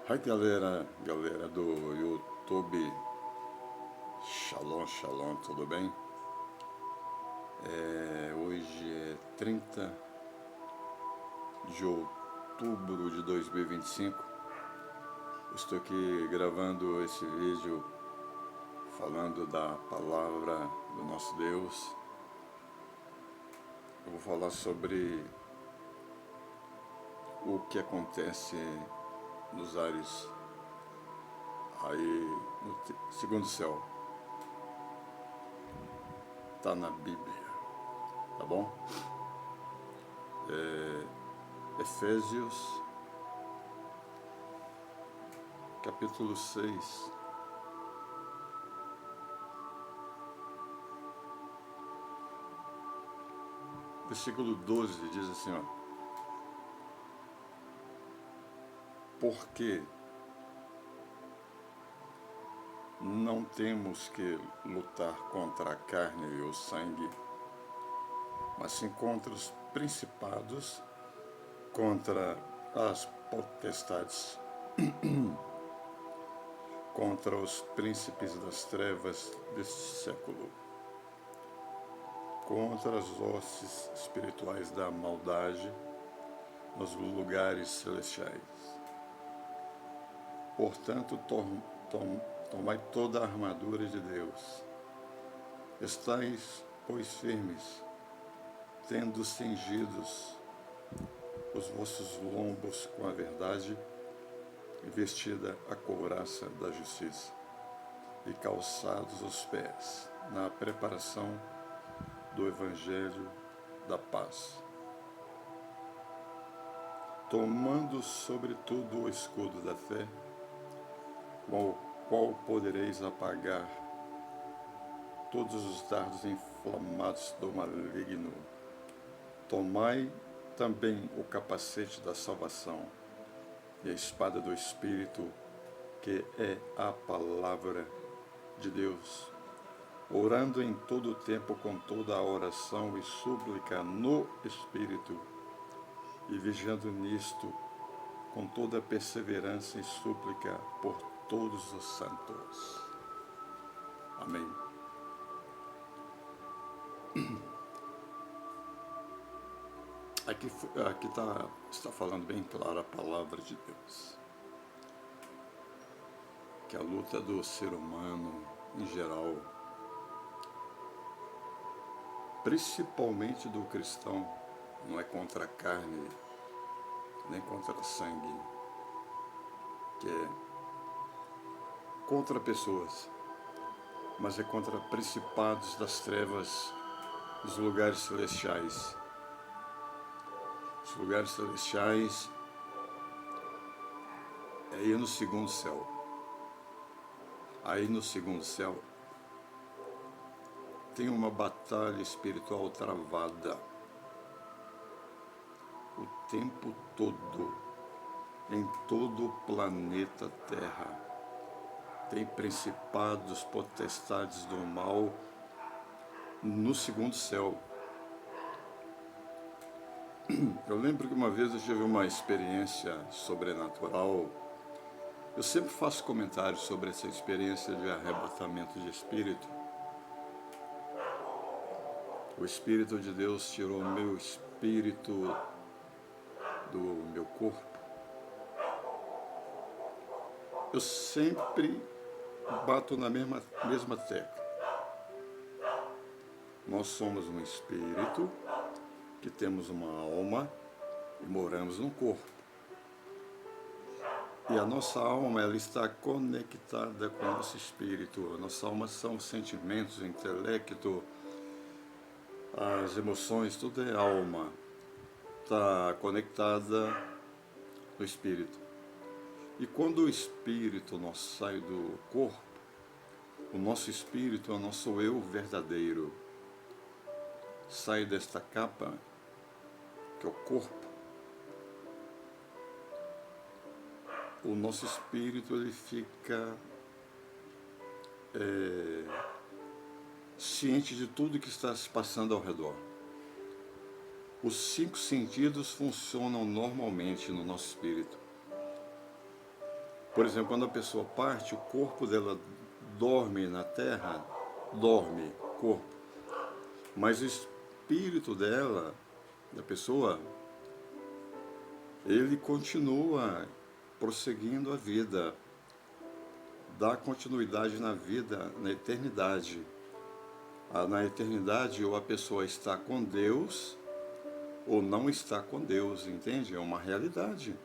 Hi galera do YouTube, Shalom, tudo bem? Hoje é 30 de outubro de 2025. Estou aqui gravando esse vídeo falando da palavra do nosso Deus. Eu vou falar sobre o que acontece nos ares aí no segundo céu. Está na Bíblia, tá bom? Efésios, capítulo 6, versículo 12, diz assim, ó: porque não temos que lutar contra a carne e o sangue, mas sim contra os principados, contra as potestades, contra os príncipes das trevas deste século, contra as hostes espirituais da maldade nos lugares celestiais. Portanto, tomai toda a armadura de Deus. Estais, pois, firmes, tendo cingidos os vossos lombos com a verdade, e vestida a couraça da justiça, e calçados os pés na preparação do evangelho da paz, tomando sobretudo o escudo da fé, com o qual podereis apagar todos os dardos inflamados do maligno. Tomai também o capacete da salvação e a espada do Espírito, que é a palavra de Deus, orando em todo o tempo com toda a oração e súplica no Espírito, e vigiando nisto com toda a perseverança e súplica por todos os santos. Amém. Aqui está falando bem clara a palavra de Deus, que a luta do ser humano em geral, principalmente do cristão, não é contra a carne, nem contra o sangue, que é contra pessoas, mas é contra principados das trevas dos lugares celestiais. Os lugares celestiais é aí no segundo céu. Aí no segundo céu tem uma batalha espiritual travada o tempo todo, em todo o planeta Terra. Tem principados, potestades do mal no segundo céu. Eu lembro que uma vez eu tive uma experiência sobrenatural. Eu sempre faço comentários sobre essa experiência de arrebatamento de espírito. O Espírito de Deus tirou o meu espírito do meu corpo. Eu sempre bato na mesma tecla. Nós somos um espírito que temos uma alma e moramos num corpo. E a nossa alma, ela está conectada com o nosso espírito. A nossa alma são os sentimentos, o intelecto, as emoções, tudo é alma. Está conectada no espírito. E quando o espírito nosso sai do corpo, o nosso espírito é o nosso eu verdadeiro. Sai desta capa, que é o corpo. O nosso espírito, ele fica ciente de tudo que está se passando ao redor. Os 5 sentidos funcionam normalmente no nosso espírito. Por exemplo, quando a pessoa parte, o corpo dela dorme na terra, dorme, corpo. Mas o espírito dela, da pessoa, ele continua prosseguindo a vida, dá continuidade na vida, na eternidade. Na eternidade, ou a pessoa está com Deus, ou não está com Deus, entende? É uma realidade.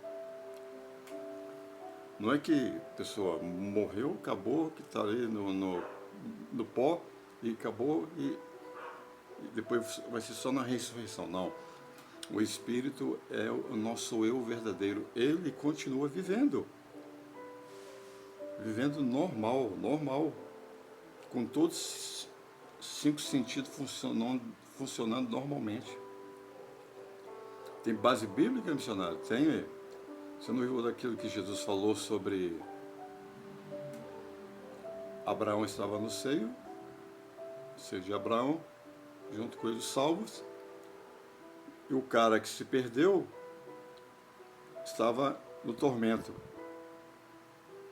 Não é que a pessoa morreu, acabou, que está ali no pó, e acabou, e depois vai ser só na ressurreição. Não. O Espírito é o nosso eu verdadeiro. Ele continua vivendo. Vivendo normal, normal. Com todos os 5 sentidos funcionando normalmente. Tem base bíblica, missionário? Tem. Você não viu daquilo que Jesus falou sobre Abraão estava no seio de Abraão, junto com ele os salvos, e o cara que se perdeu estava no tormento,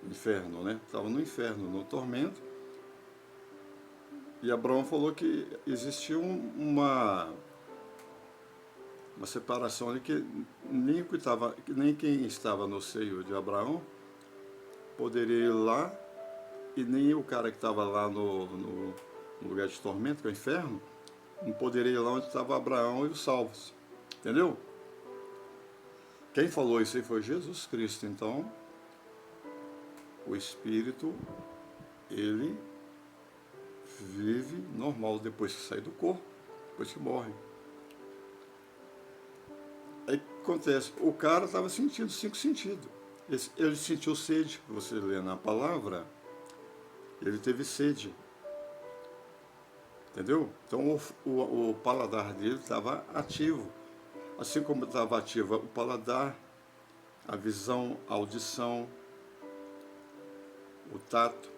inferno, né? Estava no inferno, no tormento, e Abraão falou que existia uma separação ali, que nem quem estava no seio de Abraão poderia ir lá, e nem o cara que estava lá no lugar de tormento, que é o inferno, não poderia ir lá onde estava Abraão e os salvos. Entendeu? Quem falou isso aí foi Jesus Cristo. Então, o Espírito, ele vive normal depois que sai do corpo, depois que morre. Aí acontece, o cara estava sentindo 5 sentidos. Ele sentiu sede, você lê na palavra, ele teve sede. Entendeu? Então o paladar dele estava ativo. Assim como estava ativa o paladar, a visão, a audição, o tato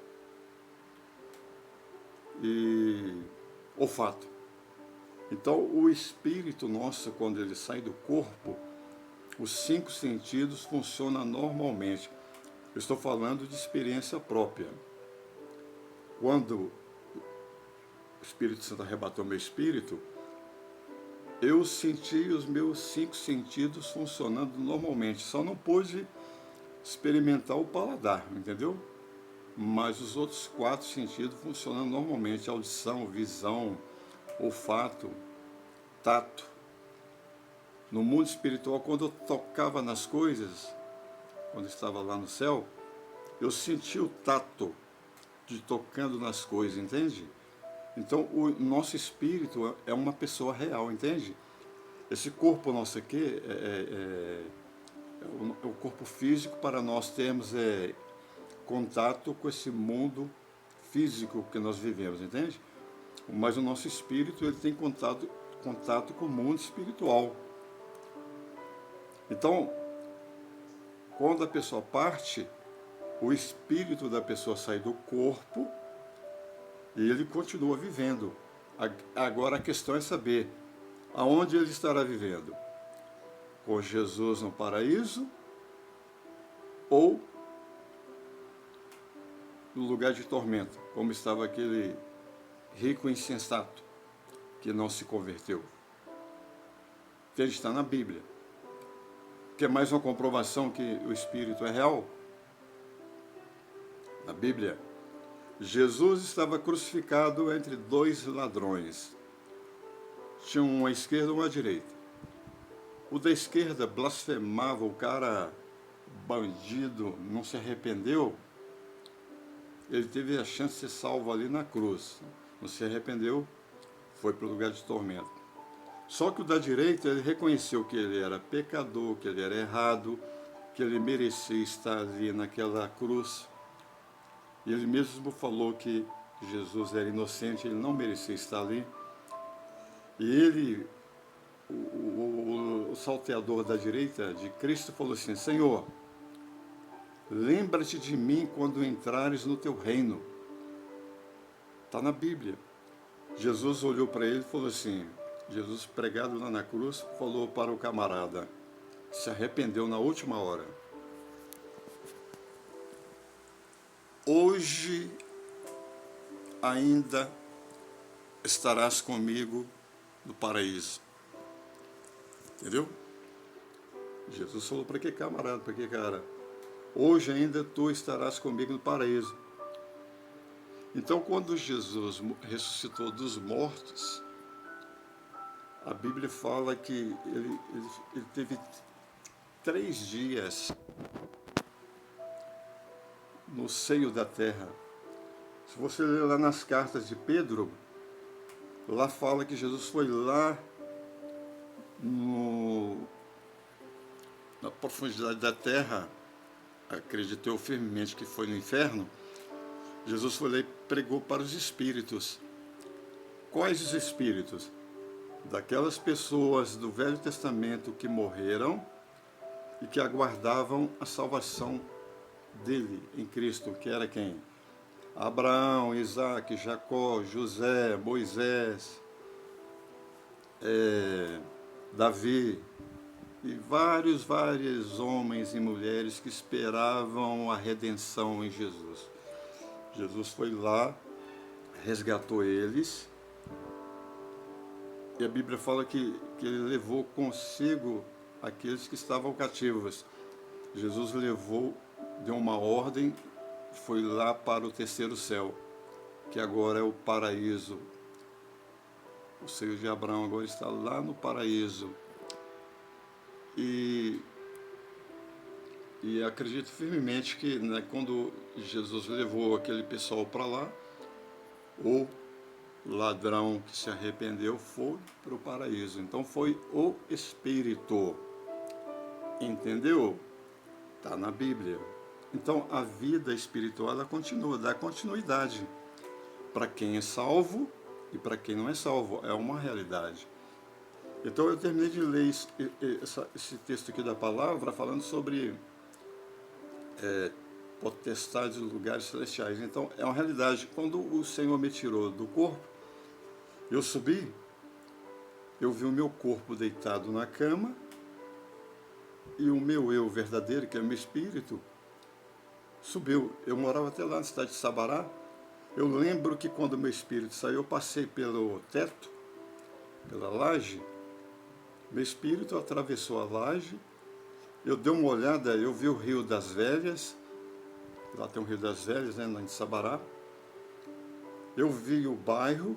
e olfato. Então o espírito nosso, quando ele sai do corpo, os 5 sentidos funcionam normalmente. Eu estou falando de experiência própria. Quando o Espírito Santo arrebatou meu espírito, eu senti os meus 5 sentidos funcionando normalmente. Só não pude experimentar o paladar, entendeu? Mas os outros 4 sentidos funcionando normalmente. Audição, visão, olfato, tato. No mundo espiritual, quando eu tocava nas coisas, quando eu estava lá no céu, eu senti o tato de tocando nas coisas, entende? Então, o nosso espírito é uma pessoa real, entende? Esse corpo nosso aqui é o corpo físico para nós termos contato com esse mundo físico que nós vivemos, entende? Mas o nosso espírito, ele tem contato com o mundo espiritual. Então, quando a pessoa parte, o espírito da pessoa sai do corpo e ele continua vivendo. Agora a questão é saber aonde ele estará vivendo. Com Jesus no paraíso ou no lugar de tormento, como estava aquele rico insensato que não se converteu. Ele está na Bíblia. Quer mais uma comprovação que o Espírito é real? Na Bíblia, Jesus estava crucificado entre 2 ladrões. Tinha um à esquerda e um à direita. O da esquerda blasfemava, o cara bandido, não se arrependeu. Ele teve a chance de ser salvo ali na cruz. Não se arrependeu, foi para o lugar de tormento. Só que o da direita, ele reconheceu que ele era pecador, que ele era errado, que ele merecia estar ali naquela cruz. E ele mesmo falou que Jesus era inocente, ele não merecia estar ali. E ele, o salteador da direita de Cristo, falou assim: Senhor, lembra-te de mim quando entrares no teu reino. Está na Bíblia. Jesus olhou para ele e falou assim, Jesus pregado lá na cruz, falou para o camarada, se arrependeu na última hora. hoje ainda estarás comigo no paraíso. Entendeu? Jesus falou para que camarada, para que cara? Hoje ainda tu estarás comigo no paraíso. Então, quando Jesus ressuscitou dos mortos, a Bíblia fala que ele teve 3 dias no seio da terra. Se você ler lá nas cartas de Pedro, lá fala que Jesus foi lá na profundidade da terra, acredito eu firmemente que foi no inferno. Jesus foi lá e pregou para os espíritos. Quais os espíritos? Daquelas pessoas do Velho Testamento que morreram e que aguardavam a salvação dele em Cristo, que era quem? Abraão, Isaac, Jacó, José, Moisés, Davi e vários homens e mulheres que esperavam a redenção em Jesus. Jesus foi lá, resgatou eles, e a Bíblia fala que ele levou consigo aqueles que estavam cativos. Jesus levou, deu uma ordem, foi lá para o terceiro céu, que agora é o paraíso. O seio de Abraão agora está lá no paraíso. E acredito firmemente que, né, quando Jesus levou aquele pessoal para lá, o ladrão que se arrependeu foi para o paraíso. Então foi o Espírito. Entendeu? Está na Bíblia. Então a vida espiritual ela continua, dá continuidade para quem é salvo e para quem não é salvo. É uma realidade. Então eu terminei de ler esse texto aqui da palavra falando sobre potestades dos lugares celestiais. Então é uma realidade. Quando o Senhor me tirou do corpo, eu subi, eu vi o meu corpo deitado na cama e o meu eu verdadeiro, que é o meu espírito, subiu. Eu morava até lá na cidade de Sabará. Eu lembro que quando o meu espírito saiu, eu passei pelo teto, pela laje. Meu espírito atravessou a laje, eu dei uma olhada, eu vi o Rio das Velhas, lá tem o Rio das Velhas, né, em Sabará. Eu vi o bairro,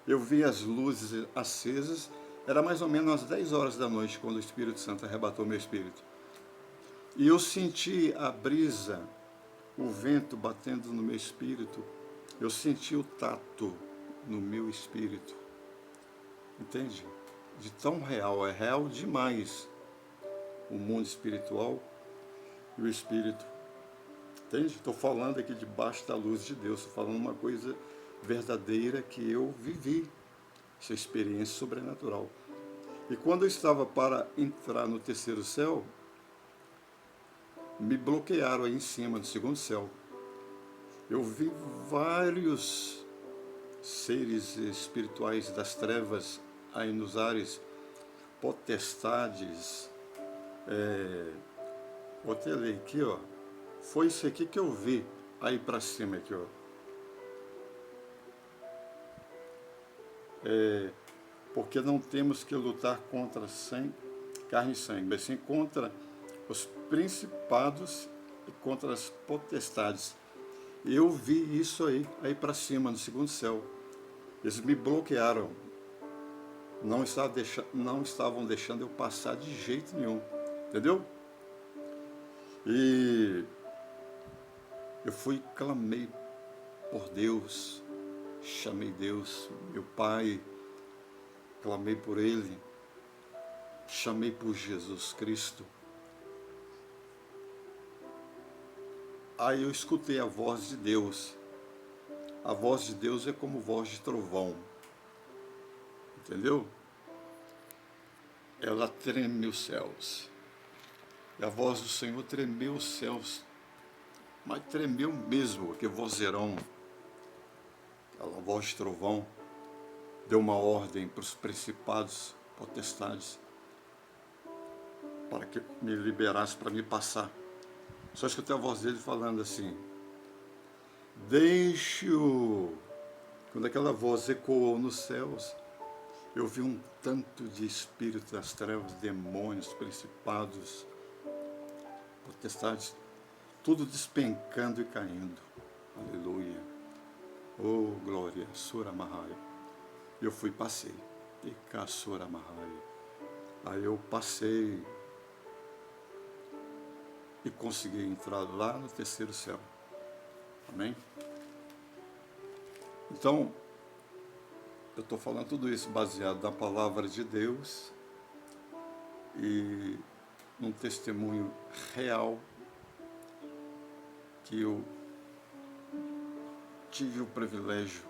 eu vi as luzes acesas, era mais ou menos às 10 horas da noite, quando o Espírito Santo arrebatou meu espírito. E eu senti a brisa, o vento batendo no meu espírito, eu senti o tato no meu espírito, entende? De tão real, é real demais o mundo espiritual e o espírito, entende? Estou falando aqui debaixo da luz de Deus, estou falando uma coisa verdadeira que eu vivi, essa experiência sobrenatural. E quando eu estava para entrar no terceiro céu, me bloquearam aí em cima, no segundo céu. Eu vi vários seres espirituais das trevas aí nos ares, potestades. Vou até ler aqui, ó. Foi isso aqui que eu vi aí para cima aqui, ó. Porque não temos que lutar contra carne e sangue, mas sim contra os principados e contra as potestades. Eu vi isso aí para cima, no segundo céu. Eles me bloquearam. Não estavam deixando eu passar de jeito nenhum. Entendeu? E eu fui, clamei por Deus, chamei Deus, meu Pai, clamei por Ele, chamei por Jesus Cristo. Aí eu escutei a voz de Deus. A voz de Deus é como voz de trovão. Entendeu? Ela treme os céus. E a voz do Senhor tremeu os céus. Mas tremeu mesmo, que vozeirão. Aquela voz de trovão deu uma ordem para os principados, potestades, para que me liberasse para me passar. Só escutei a voz dele falando assim: Deixe-o. Quando aquela voz ecoou nos céus, eu vi um tanto de espíritos das trevas, demônios, principados, potestades, tudo despencando e caindo. Aleluia. Oh, glória. Sura Mahaya. Eu fui, passei. E Sura Mahaya. Aí eu passei e consegui entrar lá no terceiro céu. Amém? Então, eu estou falando tudo isso baseado na palavra de Deus e num testemunho real que eu tive o privilégio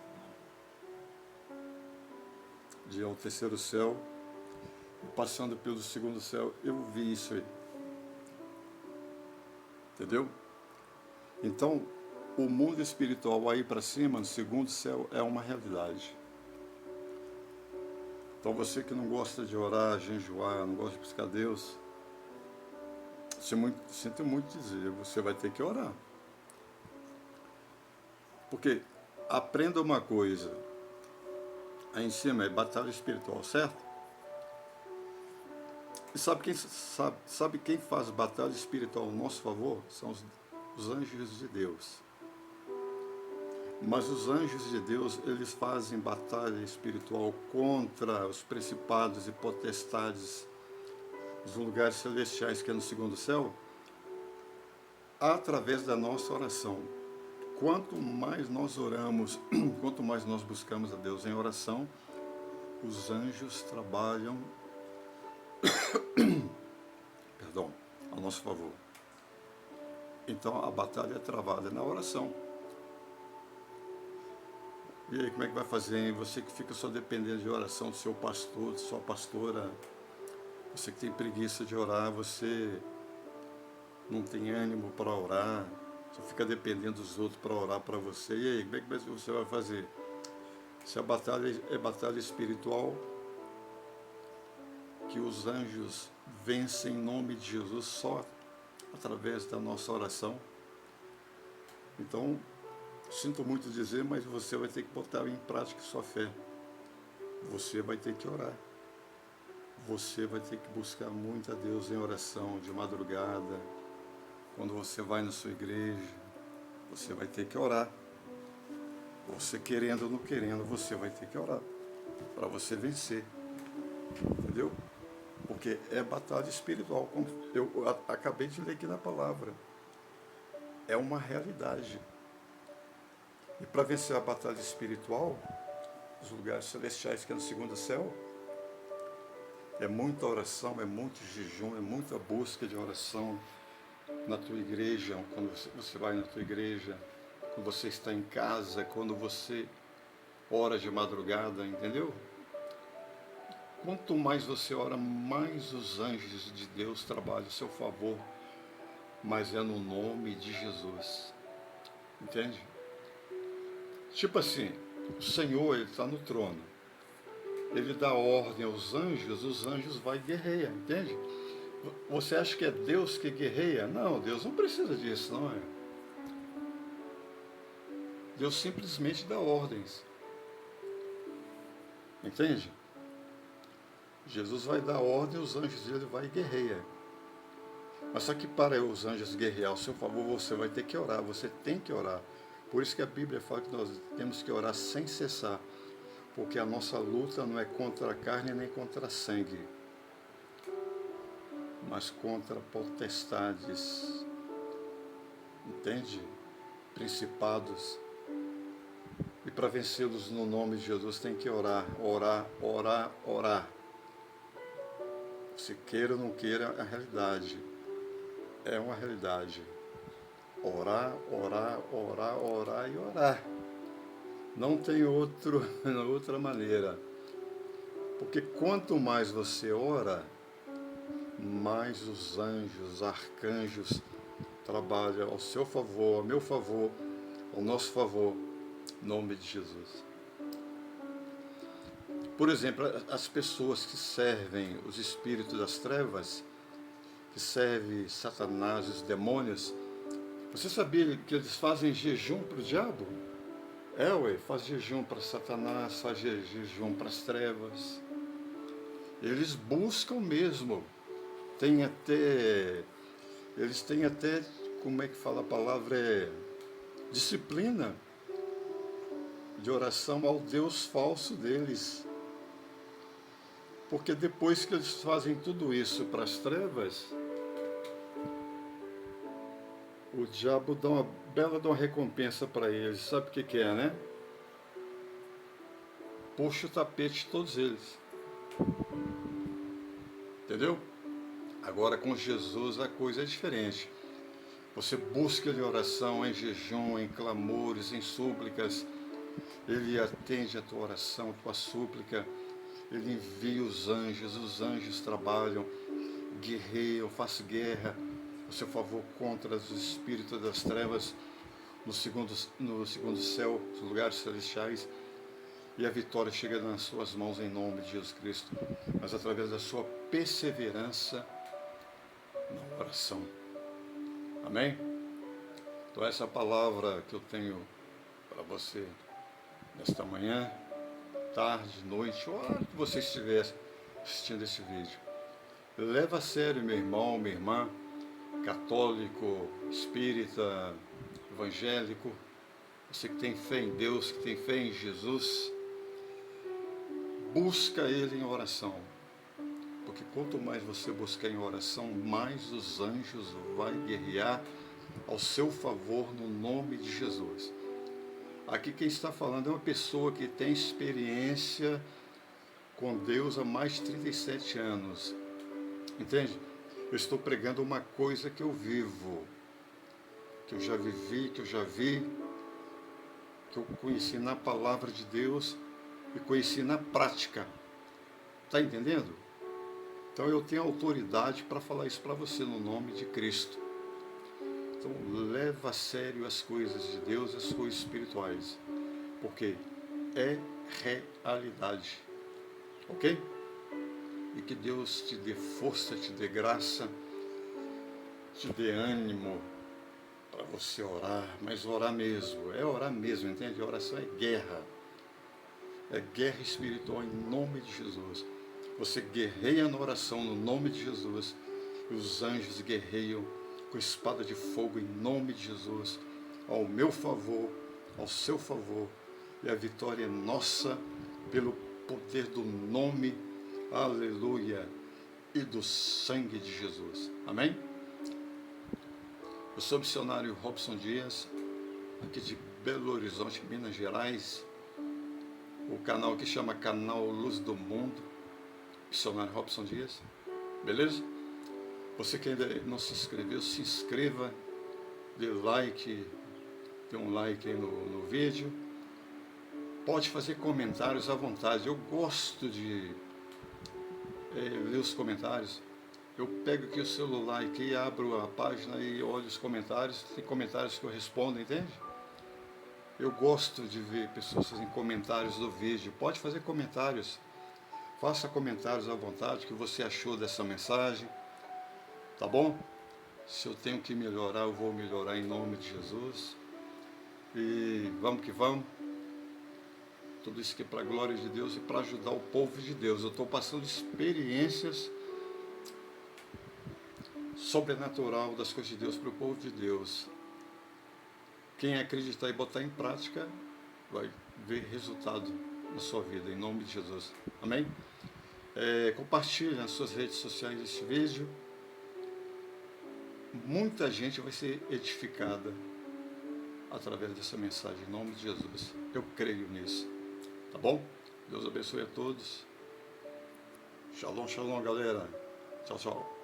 de ir ao terceiro céu e passando pelo segundo céu, eu vi isso aí. Entendeu? Então, o mundo espiritual aí para cima, no segundo céu, é uma realidade. Então você que não gosta de orar, jejuar, não gosta de buscar Deus, sinto muito dizer, você vai ter que orar. Porque aprenda uma coisa, aí em cima é batalha espiritual, certo? E sabe quem faz batalha espiritual ao nosso favor? São os anjos de Deus. Mas os anjos de Deus, eles fazem batalha espiritual contra os principados e potestades dos lugares celestiais que é no segundo céu, através da nossa oração. Quanto mais nós oramos, quanto mais nós buscamos a Deus em oração, os anjos trabalham, perdão, a nosso favor. Então a batalha é travada na oração. E aí, como é que vai fazer, hein? Você que fica só dependendo de oração do seu pastor, de sua pastora, você que tem preguiça de orar, você não tem ânimo para orar, só fica dependendo dos outros para orar para você. E aí, como é que você vai fazer? Se a batalha é batalha espiritual, que os anjos vencem em nome de Jesus só através da nossa oração. Então, sinto muito dizer, mas você vai ter que botar em prática sua fé. Você vai ter que orar. Você vai ter que buscar muito a Deus em oração, de madrugada. Quando você vai na sua igreja, você vai ter que orar. Você querendo ou não querendo, você vai ter que orar. Para você vencer. Entendeu? Porque é batalha espiritual. Como eu acabei de ler aqui na palavra. É uma realidade. E para vencer a batalha espiritual, os lugares celestiais que é no segundo céu, é muita oração, é muito jejum, é muita busca de oração na tua igreja, quando você vai na tua igreja, quando você está em casa, quando você ora de madrugada, entendeu? Quanto mais você ora, mais os anjos de Deus trabalham a seu favor, mas é no nome de Jesus. Entende? Tipo assim, o Senhor, Ele está no trono. Ele dá ordem aos anjos, os anjos vão e guerreiam, entende? Você acha que é Deus que guerreia? Não, Deus não precisa disso, não é? Deus simplesmente dá ordens. Entende? Jesus vai dar ordem, os anjos dele vai e guerreia. Mas só que para os anjos guerrear ao seu favor, você vai ter que orar, você tem que orar. Por isso que a Bíblia fala que nós temos que orar sem cessar, porque a nossa luta não é contra a carne nem contra a sangue, mas contra potestades, entende? Principados. E para vencê-los no nome de Jesus tem que orar, orar, orar, orar. Se queira ou não queira, é a realidade. É uma realidade. Orar, orar, orar, orar e orar. Não tem outra maneira. Porque quanto mais você ora, mais os anjos, os arcanjos trabalham ao seu favor, ao meu favor, ao nosso favor, em nome de Jesus. Por exemplo, as pessoas que servem os espíritos das trevas, que servem Satanás, os demônios, Você sabia que eles fazem jejum para o diabo? É, ué, faz jejum para Satanás, faz jejum para as trevas. Eles buscam mesmo. Tem até, eles têm até, como é que fala a palavra? Disciplina de oração ao Deus falso deles. Porque depois que eles fazem tudo isso para as trevas, o diabo dá uma bela de uma recompensa para eles. Sabe o que que é, né? Puxa o tapete de todos eles. Entendeu? Agora com Jesus a coisa é diferente. Você busca ele em oração, em jejum, em clamores, em súplicas. Ele atende a tua oração, a tua súplica. Ele envia os anjos trabalham, guerreiam, faz guerra a seu favor contra os espíritos das trevas no segundo céu, nos lugares celestiais. E a vitória chega nas suas mãos em nome de Jesus Cristo, mas através da sua perseverança na oração. Amém? Então essa é a palavra que eu tenho para você nesta manhã, tarde, noite, ou a hora que você estiver assistindo esse vídeo. Leva a sério, meu irmão, minha irmã, católico, espírita, evangélico, você que tem fé em Deus, que tem fé em Jesus, busca Ele em oração. Porque quanto mais você buscar em oração, mais os anjos vão guerrear ao seu favor no nome de Jesus. Aqui quem está falando é uma pessoa que tem experiência com Deus há mais de 37 anos. Entende? Eu estou pregando uma coisa que eu vivo, que eu já vivi, que eu já vi, que eu conheci na palavra de Deus e conheci na prática. Está entendendo? Então eu tenho autoridade para falar isso para você no nome de Cristo. Então leva a sério as coisas de Deus, as coisas espirituais, porque é realidade. Ok? E que Deus te dê força, te dê graça, te dê ânimo para você orar, mas orar mesmo, entende? A oração é guerra espiritual em nome de Jesus. Você guerreia na oração no nome de Jesus, e os anjos guerreiam com espada de fogo em nome de Jesus, ao meu favor, ao seu favor, e a vitória é nossa pelo poder do nome, aleluia, e do sangue de Jesus. Amém? Eu sou o missionário Robson Dias, aqui de Belo Horizonte, Minas Gerais. O canal aqui chama Canal Luz do Mundo, missionário Robson Dias. Beleza? Você que ainda não se inscreveu, se inscreva, dê like, dê um like aí no vídeo. Pode fazer comentários à vontade. Eu gosto de ler os comentários. Eu pego aqui o celular aqui, abro a página e olho os comentários. Tem comentários que eu respondo, entende? Eu gosto de ver pessoas fazendo comentários do vídeo. Pode fazer comentários. Faça comentários à vontade, o que você achou dessa mensagem. Tá bom? Se eu tenho que melhorar, eu vou melhorar em nome de Jesus. E vamos que vamos. Tudo isso aqui é para a glória de Deus e para ajudar o povo de Deus. Eu estou passando experiências sobrenatural das coisas de Deus para o povo de Deus. Quem acreditar e botar em prática vai ver resultado na sua vida, em nome de Jesus. Amém? Compartilhe nas suas redes sociais esse vídeo. Muita gente vai ser edificada através dessa mensagem, em nome de Jesus. Eu creio nisso. Tá bom? Deus abençoe a todos. Shalom, shalom, galera. Tchau, tchau.